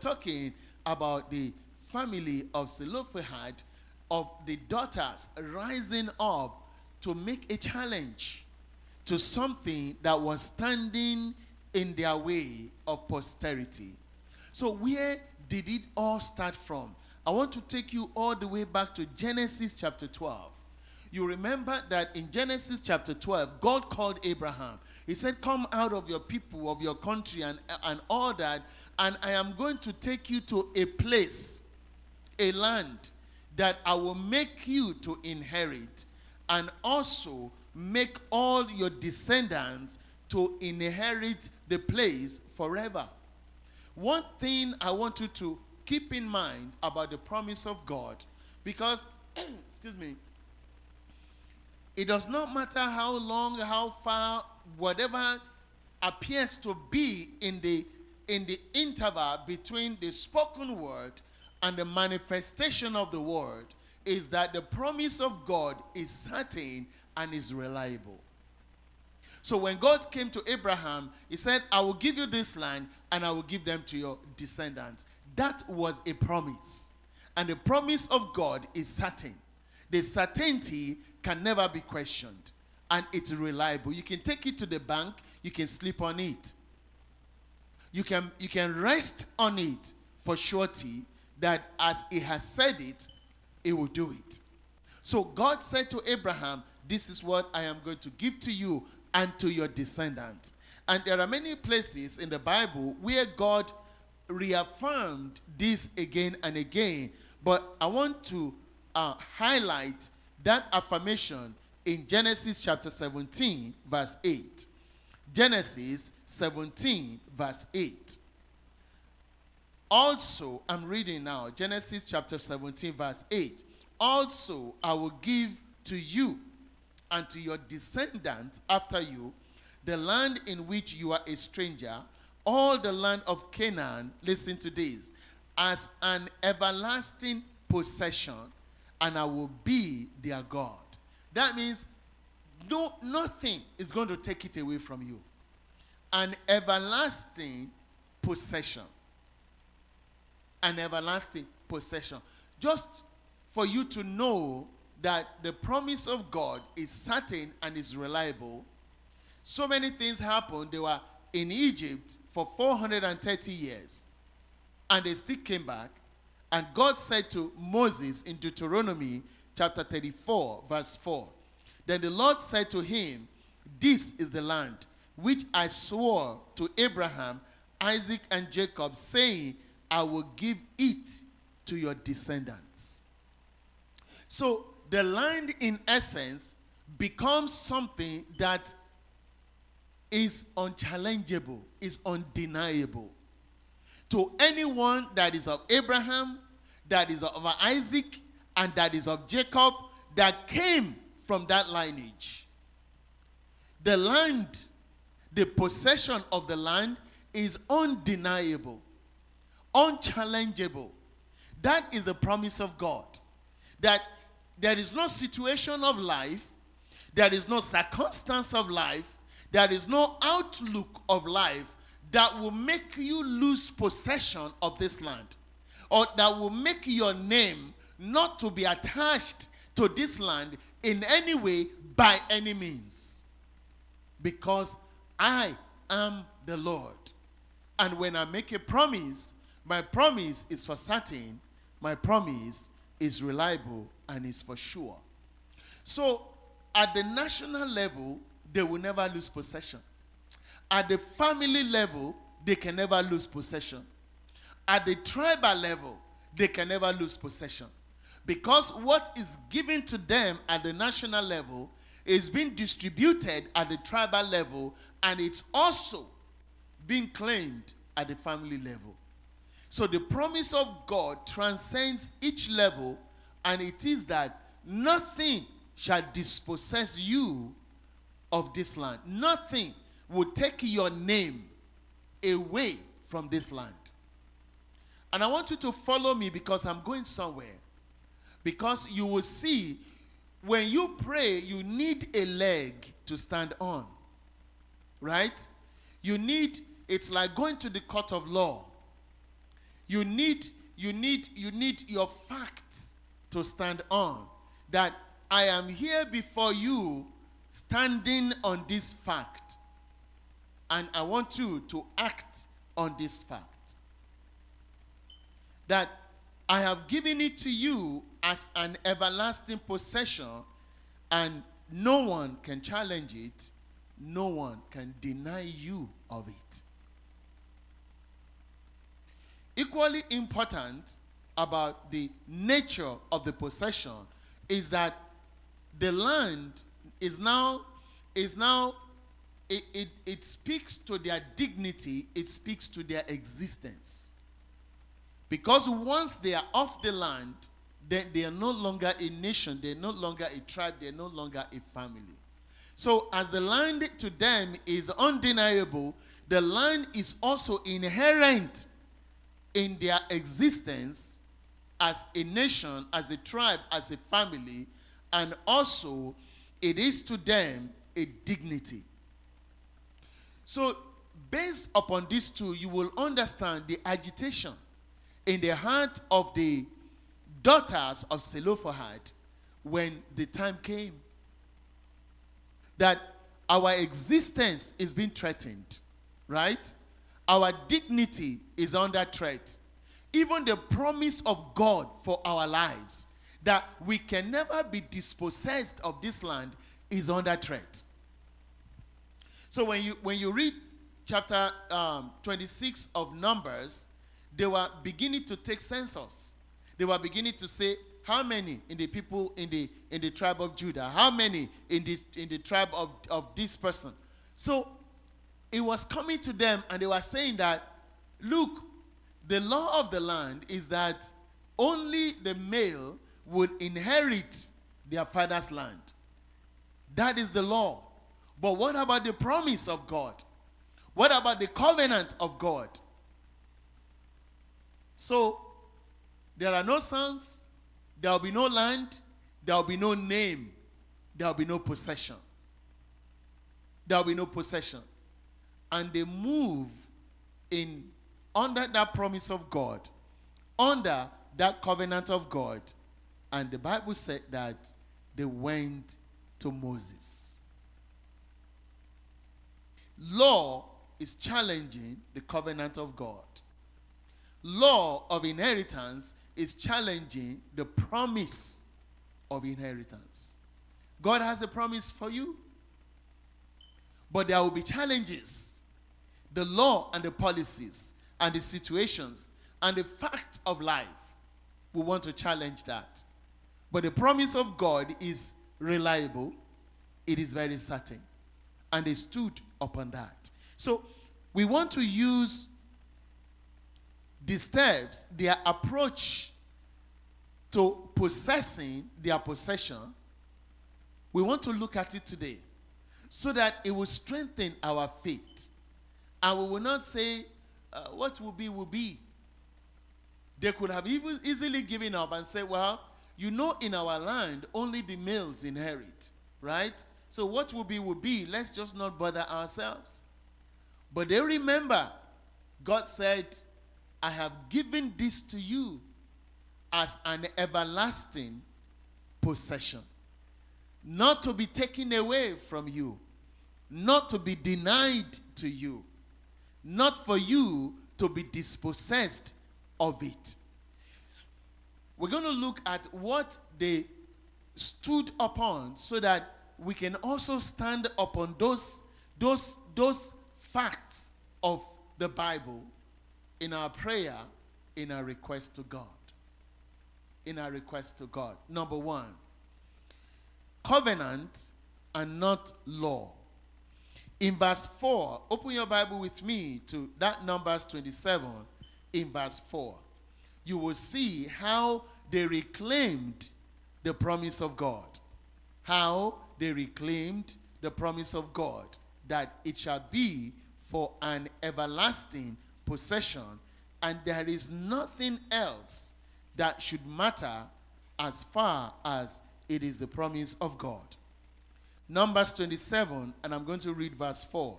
talking about the family of Zelophehad, of the daughters rising up to make a challenge to something that was standing in their way of posterity. So where did it all start from? I want to take you all the way back to Genesis chapter 12. You remember that in Genesis chapter 12, God called Abraham. He said, come out of your people, of your country, and all that, and I am going to take you to a place, a land, that I will make you to inherit, and also make all your descendants to inherit the place forever. One thing I want you to keep in mind about the promise of God, because, excuse me, it does not matter how long, how far, whatever appears to be in the interval between the spoken word and the manifestation of the word, is that the promise of God is certain and is reliable. So when God came to Abraham, he said, I will give you this land and I will give them to your descendants. That was a promise. And the promise of God is certain. The certainty can never be questioned. And it's reliable. You can take it to the bank. You can sleep on it. You can rest on it for surety that as he has said it, he will do it. So God said to Abraham, this is what I am going to give to you and to your descendants. And there are many places in the Bible where God reaffirmed this again and again. But I want to highlight that affirmation in Genesis chapter 17, verse 8. Genesis 17, verse 8. Also, I'm reading now, Genesis chapter 17, verse 8. Also, I will give to you and to your descendants after you the land in which you are a stranger, all the land of Canaan, listen to this, as an everlasting possession, and I will be their God. That means nothing is going to take it away from you. An everlasting possession. An everlasting possession. Just for you to know that the promise of God is certain and is reliable. So many things happened. They were in Egypt for 430 years. And they still came back. And God said to Moses in Deuteronomy chapter 34, verse 4. Then the Lord said to him, this is the land which I swore to Abraham, Isaac, and Jacob, saying, I will give it to your descendants. So the land, in essence, becomes something that is unchallengeable, is undeniable. To anyone that is of Abraham, that is of Isaac, and that is of Jacob, that came from that lineage. The land, the possession of the land is undeniable, unchallengeable. That is the promise of God. That there is no situation of life, there is no circumstance of life, there is no outlook of life that will make you lose possession of this land, or that will make your name not to be attached to this land in any way by any means. Because I am the Lord. And when I make a promise, my promise is for certain, my promise is reliable, and is for sure. So at the national level, they will never lose possession. At the family level, they can never lose possession. At the tribal level, they can never lose possession. Because what is given to them at the national level is being distributed at the tribal level, and it's also being claimed at the family level. So the promise of God transcends each level, and it is that nothing shall dispossess you of this land. Nothing will take your name away from this land. And I want you to follow me because I'm going somewhere. Because you will see, when you pray, you need a leg to stand on. Right? You need, it's like going to the court of law. You need your facts to stand on. That I am here before you standing on this fact. And I want you to act on this fact. That I have given it to you as an everlasting possession, and no one can challenge it. No one can deny you of it. Equally important about the nature of the possession is that the land is now it speaks to their dignity, it speaks to their existence. Because once they are off the land, then they are no longer a nation, they're no longer a tribe, they're no longer a family. So as the land to them is undeniable, the land is also inherent in their existence as a nation, as a tribe, as a family, and also it is to them a dignity. So based upon these two, you will understand the agitation in the heart of the daughters of Zelophehad when the time came that our existence is being threatened, right? Our dignity is under threat. Even the promise of God for our lives, that we can never be dispossessed of this land, is under threat. So when you read chapter 26 of Numbers, they were beginning to take census. They were beginning to say, how many in the people in the tribe of Judah? How many in the tribe of this person? So it was coming to them, and they were saying that, look, the law of the land is that only the male will inherit their father's land. That is the law. But what about the promise of God? What about the covenant of God? So there are no sons, there will be no land, there will be no name, there will be no possession. There will be no possession. And they move in under that promise of God, under that covenant of God. And the Bible said that they went to Moses. Law is challenging the covenant of God. Law of inheritance is challenging the promise of inheritance. God has a promise for you, but there will be challenges. The law and the policies and the situations and the fact of life, we want to challenge that. But the promise of God is reliable. It is very certain. And they stood upon that. So we want to use the steps, their approach to possessing their possession. We want to look at it today so that it will strengthen our faith. And we will not say, what will be, will be. They could have even easily given up and said, well, you know, in our land, only the males inherit, right? So what will be, let's just not bother ourselves. But they remember, God said, I have given this to you as an everlasting possession, not to be taken away from you, not to be denied to you, not for you to be dispossessed of it. We're going to look at what they stood upon so that we can also stand upon those facts of the Bible in our prayer, in our request to God. In our request to God. Number one, covenant and not law. In verse 4, open your Bible with me to that Numbers 27 in verse 4. You will see how they reclaimed the promise of God. How they reclaimed the promise of God, that it shall be for an everlasting possession, and there is nothing else that should matter as far as it is the promise of God. Numbers 27, and I'm going to read verse 4.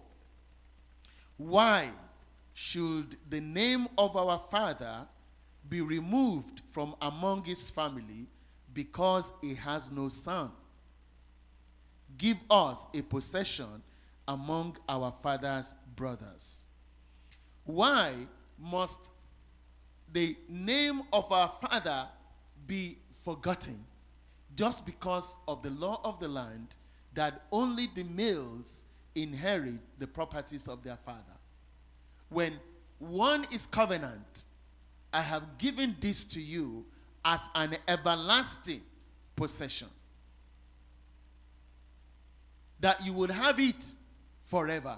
Why should the name of our father be removed from among his family because he has no son. Give us a possession among our father's brothers. Why must the name of our father be forgotten? Just because of the law of the land that only the males inherit the properties of their father. When one is covenant, I have given this to you as an everlasting possession, that you would have it forever.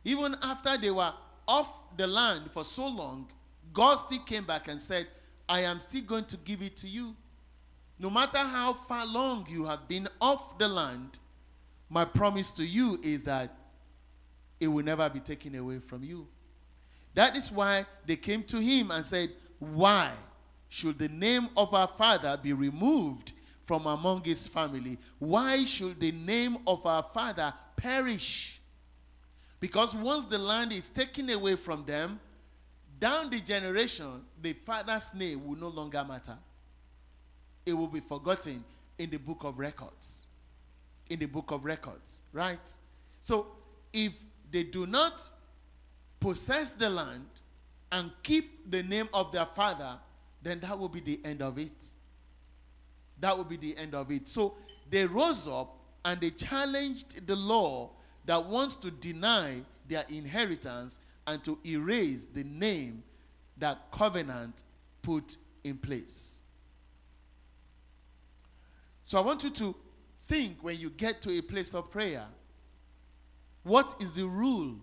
Even after they were off the land for so long, God still came back and said, I am still going to give it to you. No matter how far long you have been off the land, my promise to you is that it will never be taken away from you. That is why they came to him and said, why should the name of our father be removed from among his family? Why should the name of our father perish? Because once the land is taken away from them, down the generation, the father's name will no longer matter. It will be forgotten in the book of records. In the book of records, right? So, if they do not possess the land and keep the name of their father, then that will be the end of it. That will be the end of it. So, they rose up and they challenged the law that wants to deny their inheritance and to erase the name that covenant put in place. So I want you to think, when you get to a place of prayer, what is the rule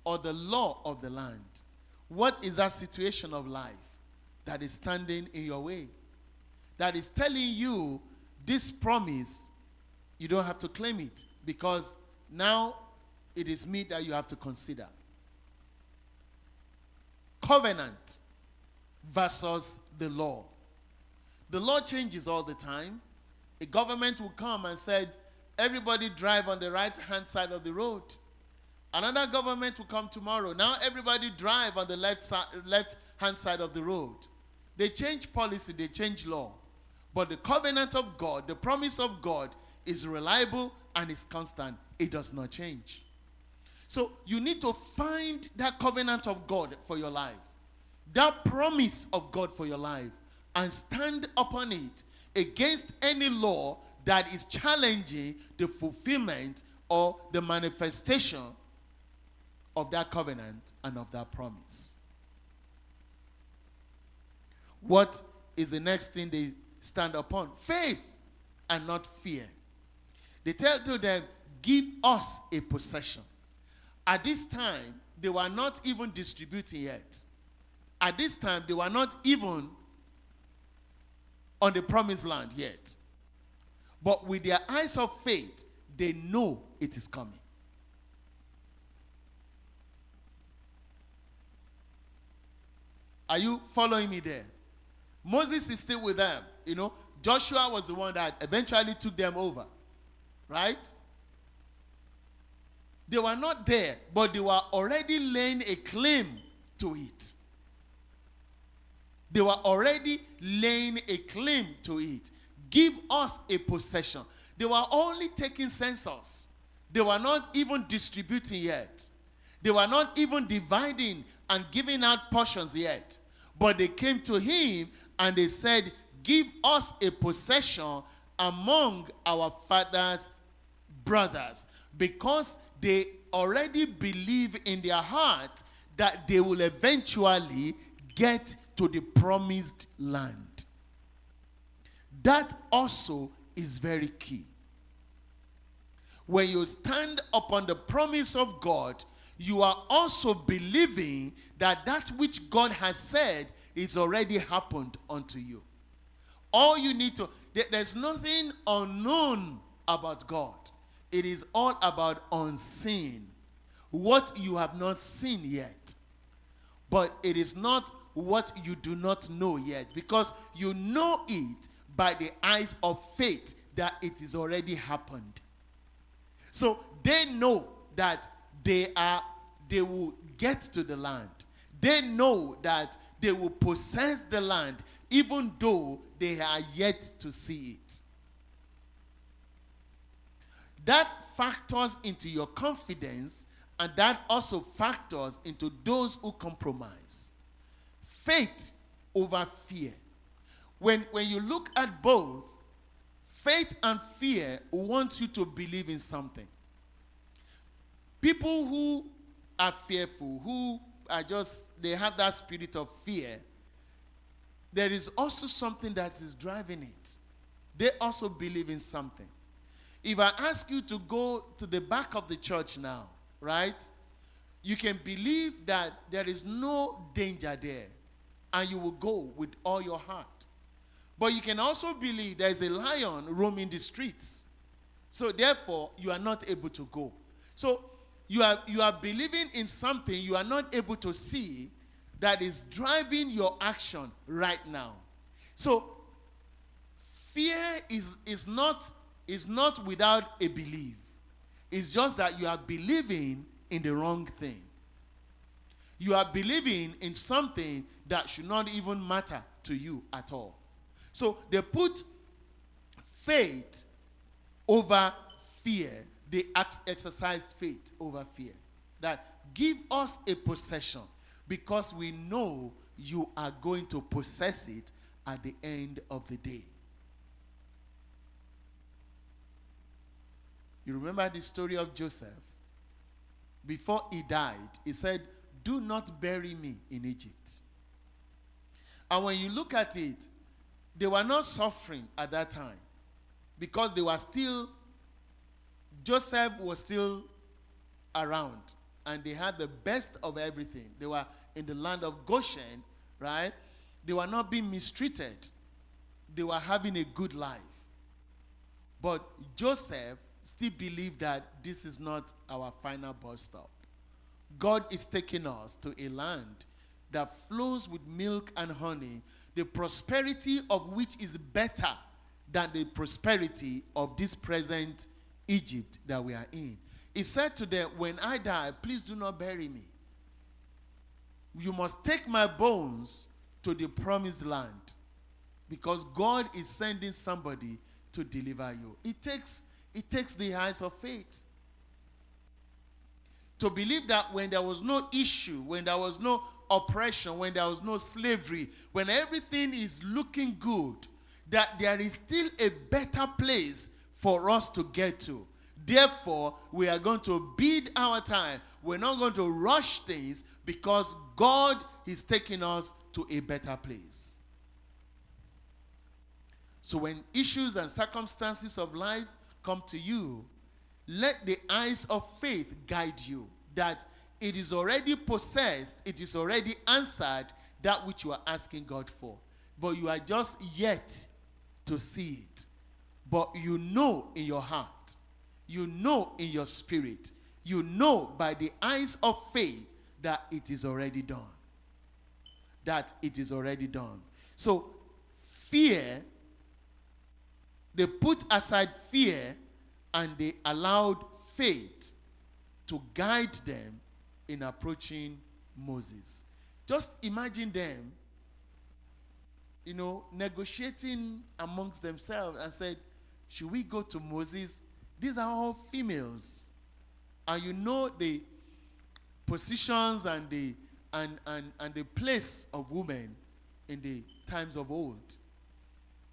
or the law of the land? What is that situation of life that is standing in your way, that is telling you this promise, you don't have to claim it, because now it is me that you have to consider? Covenant versus the law. The law changes all the time. A government will come and say, everybody drive on the right-hand side of the road. Another government will come tomorrow. Now everybody drive on the left-hand side of the road. They change policy, they change law. But the covenant of God, the promise of God, is reliable and is constant. It does not change. So you need to find that covenant of God for your life, that promise of God for your life, and stand upon it against any law that is challenging the fulfillment or the manifestation of that covenant and of that promise. What is the next thing they stand upon? Faith and not fear. They tell to them, give us a possession. At this time, they were not even distributing yet. At this time, they were not even on the promised land yet. But with their eyes of faith, they know it is coming. Are you following me there? Moses is still with them. You know, Joshua was the one that eventually took them over. Right? They were not there, but they were already laying a claim to it. They were already laying a claim to it. Give us a possession. They were only taking census. They were not even distributing yet. They were not even dividing and giving out portions yet. But they came to him and they said, give us a possession among our father's brothers. Because they already believe in their heart that they will eventually get to the promised land. That also is very key. When you stand upon the promise of God, you are also believing that that which God has said is already happened unto you. All you need to, there's nothing unknown about God. It is all about unseen. What you have not seen yet. But it is not what you do not know yet, because you know it by the eyes of faith that it is already happened. So they know that they will get to the land. They know that they will possess the land, even though they are yet to see it. That factors into your confidence, and that also factors into those who compromise. Faith over fear. When you look at both, faith and fear want you to believe in something. People who are fearful, who are they have that spirit of fear, there is also something that is driving it. They also believe in something. If I ask you to go to the back of the church now, right, you can believe that there is no danger there, and you will go with all your heart. But you can also believe there is a lion roaming the streets. So therefore, you are not able to go. So you are believing in something you are not able to see that is driving your action right now. So fear is not without a belief. It's just that you are believing in the wrong thing. You are believing in something that should not even matter to you at all. So they put faith over fear. They exercise faith over fear. That give us a possession because we know you are going to possess it at the end of the day. You remember the story of Joseph? Before he died, he said, "Do not bury me in Egypt." And when you look at it, they were not suffering at that time because Joseph was still around and they had the best of everything. They were in the land of Goshen, right? They were not being mistreated. They were having a good life. But Joseph still believed that this is not our final bus stop. God is taking us to a land that flows with milk and honey, the prosperity of which is better than the prosperity of this present Egypt that we are in. He said to them, "When I die, please do not bury me. You must take my bones to the promised land because God is sending somebody to deliver you." It takes the eyes of faith to believe that when there was no issue, when there was no oppression, when there was no slavery, when everything is looking good, that there is still a better place for us to get to. Therefore, we are going to bide our time. We're not going to rush things because God is taking us to a better place. So when issues and circumstances of life come to you, let the eyes of faith guide you, that it is already possessed, it is already answered, that which you are asking God for. But you are just yet to see it. But you know in your heart, you know in your spirit, you know by the eyes of faith that it is already done. That it is already done. So fear, they put aside fear and they allowed faith to guide them in approaching Moses. Just imagine them, negotiating amongst themselves and said, "Should we go to Moses? These are all females. And you know the positions and the place of women in the times of old."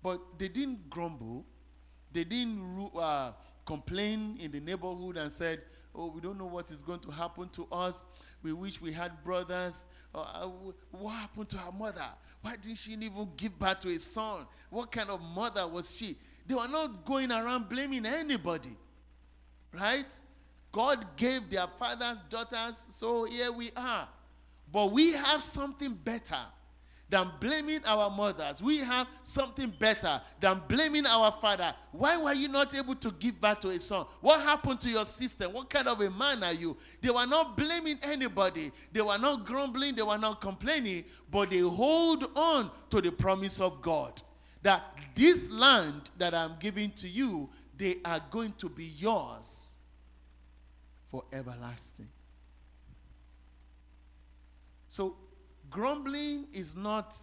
But they didn't grumble. They didn't complain in the neighborhood and said, "Oh, we don't know what is going to happen to us. We wish we had brothers. What happened to our mother? Why didn't she even give birth to a son? What kind of mother was she?" They were not going around blaming anybody, right? God gave their fathers daughters, so here we are. But we have something better than blaming our mothers. We have something better than blaming our father. Why were you not able to give birth to a son? What happened to your sister? What kind of a man are you? They were not blaming anybody. They were not grumbling. They were not complaining. But they hold on to the promise of God. That this land that I'm giving to you, they are going to be yours for everlasting. So Grumbling is not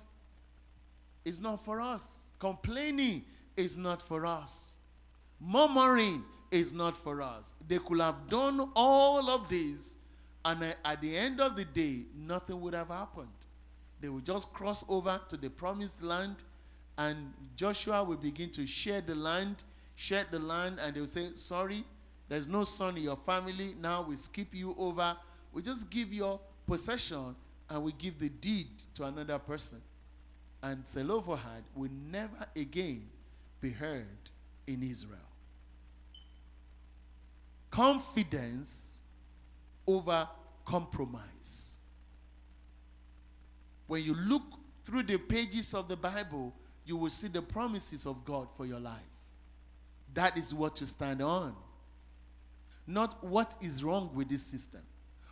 for us. Complaining is not for us. Murmuring is not for us. They could have done all of this, and at the end of the day, nothing would have happened. They would just cross over to the promised land, and Joshua will begin to share the land, and they will say, sorry, there's no son in your family. Now we skip you over. We just give your possession, and we give the deed to another person. And Zelophehad will never again be heard in Israel. Confidence over compromise. When you look through the pages of the Bible, you will see the promises of God for your life. That is what you stand on. Not what is wrong with this system.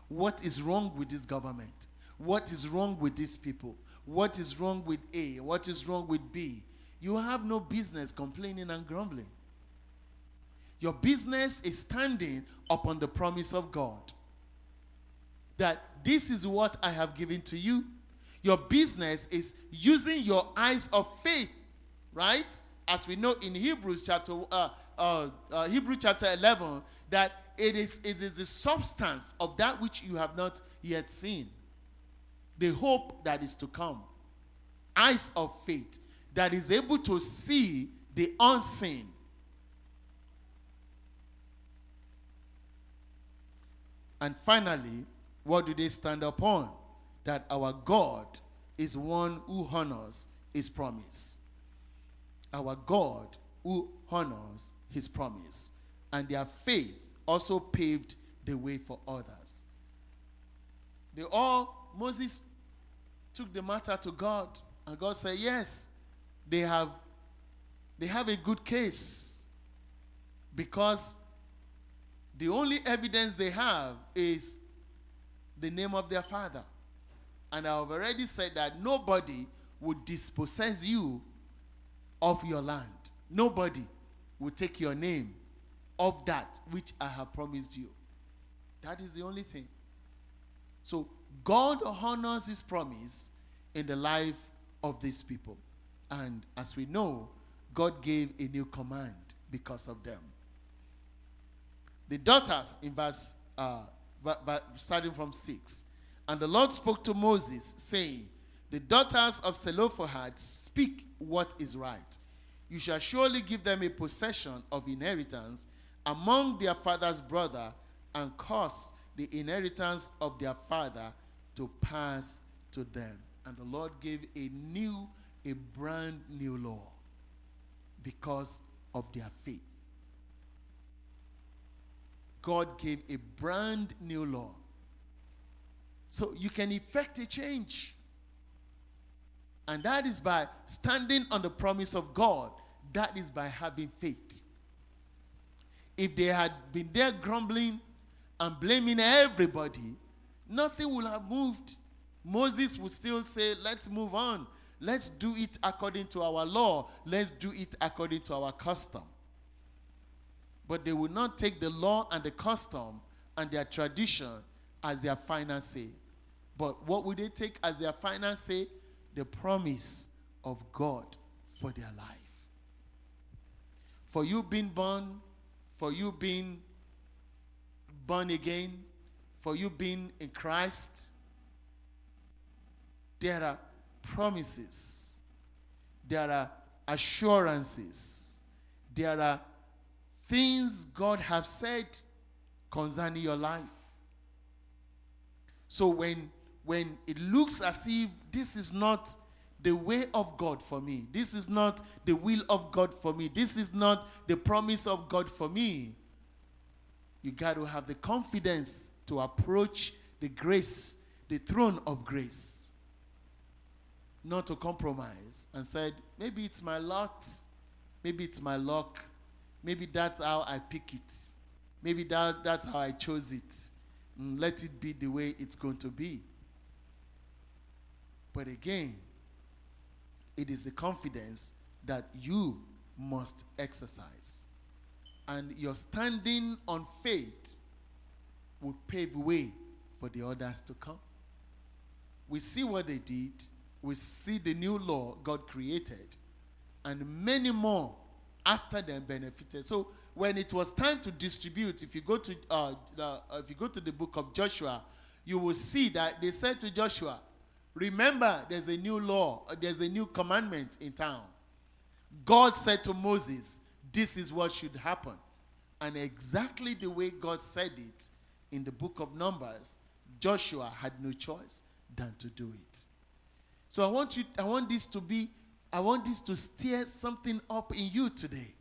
What is wrong with this government? What is wrong with these people? What is wrong with A? What is wrong with B? You have no business complaining and grumbling. Your business is standing upon the promise of God. That this is what I have given to you. Your business is using your eyes of faith, right? As we know in Hebrews chapter 11, that it is the substance of that which you have not yet seen. The hope that is to come. Eyes of faith that is able to see the unseen. And finally, what do they stand upon? That our God is one who honors his promise. Our God who honors his promise. And their faith also paved the way for others. Moses took the matter to God, and God said, yes, they have a good case, because the only evidence they have is the name of their father. And I have already said that nobody would dispossess you of your land. Nobody will take your name of that which I have promised you. That is the only thing. So God honors his promise in the life of these people. And as we know, God gave a new command because of them. The daughters in verse starting from 6. And the Lord spoke to Moses, saying, the daughters of Zelophehad speak what is right. You shall surely give them a possession of inheritance among their father's brother, and cause the inheritance of their father to pass to them. And the Lord gave a brand new law because of their faith. God gave a brand new law. So you can effect a change. And that is by standing on the promise of God. That is by having faith. If they had been there grumbling and blaming everybody, nothing would have moved. Moses would still say, let's move on. Let's do it according to our law. Let's do it according to our custom. But they would not take the law and the custom and their tradition as their final say. But what would they take as their final say? The promise of God for their life. For you being born, for you being born again, for you being in Christ, there are promises, there are assurances, there are things God has said concerning your life. So when it looks as if this is not the way of God for me, this is not the will of God for me, this is not the promise of God for me, you got to have the confidence to approach the grace, the throne of grace. Not to compromise and said, maybe it's my lot, maybe it's my luck, maybe that's how I pick it, maybe that's how I chose it. Let it be the way it's going to be. But again, it is the confidence that you must exercise. And your standing on faith would pave way for the others to come. we see what they did. We see the new law God created. And many more after them benefited. So when it was time to distribute, if you go to the book of Joshua, you will see that they said to Joshua, remember, there's a new law, there's a new commandment in town. God said to Moses, this is what should happen. And exactly the way God said it in the book of Numbers, Joshua had no choice than to do it. So I want this to stir something up in you today.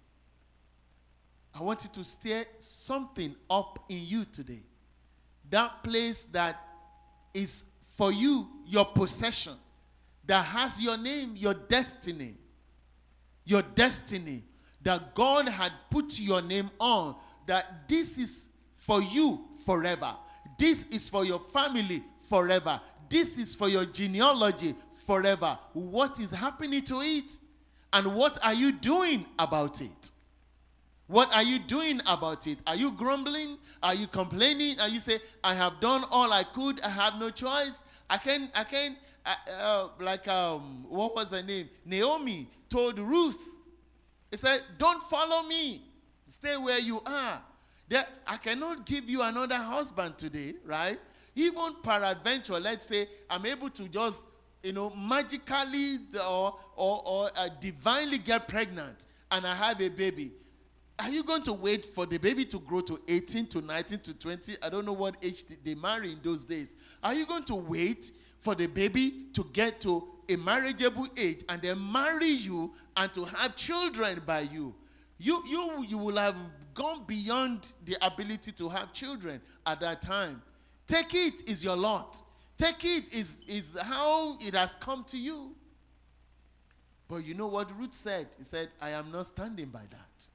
I want it to stir something up in you today. That place that is for you, your possession, that has your name, your destiny, that God had put your name on, that this is for you forever. This is for your family forever. This is for your genealogy forever. What is happening to it? And what are you doing about it? What are you doing about it? Are you grumbling? Are you complaining? Are you saying, I have done all I could. I have no choice. What was her name? Naomi told Ruth. He said, don't follow me. Stay where you are. I cannot give you another husband today, right? Even peradventure, let's say I'm able to just, magically or divinely get pregnant and I have a baby. Are you going to wait for the baby to grow to 18 to 19 to 20? I don't know what age they marry in those days. Are you going to wait for the baby to get to a marriageable age and then marry you and to have children by you? You will have gone beyond the ability to have children at that time. Take it is your lot. Take it is how it has come to you. But you know what Ruth said? He said, I am not standing by that.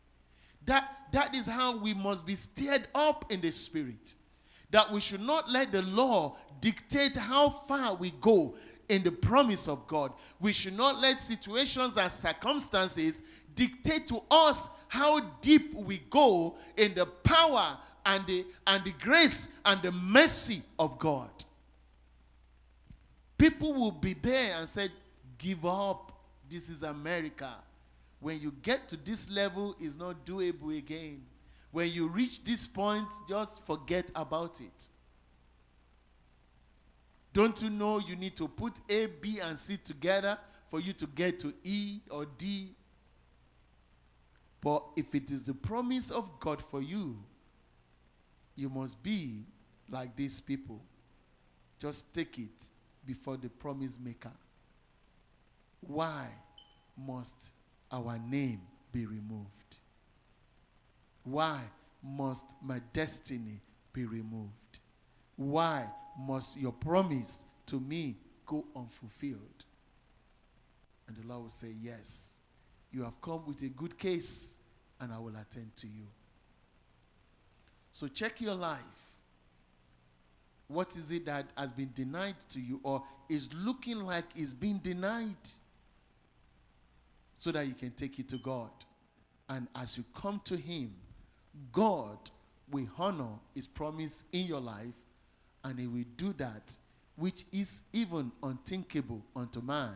That is how we must be stirred up in the spirit. That we should not let the law dictate how far we go in the promise of God. We should not let situations and circumstances dictate to us how deep we go in the power and the grace and the mercy of God. People will be there and say, give up. This is America. When you get to this level, it's not doable again. When you reach this point, just forget about it. Don't you know you need to put A, B, and C together for you to get to E or D? But if it is the promise of God for you, you must be like these people. Just take it before the promise maker. Why must our name be removed? Why must my destiny be removed? Why must your promise to me go unfulfilled? And the Lord will say, yes, you have come with a good case, and I will attend to you. So check your life. What is it that has been denied to you or is looking like it's being denied? So that you can take it to God. And as you come to him, God will honor his promise in your life, and he will do that which is even unthinkable unto man,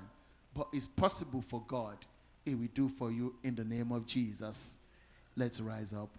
but is possible for God. He will do for you in the name of Jesus. Let's rise up.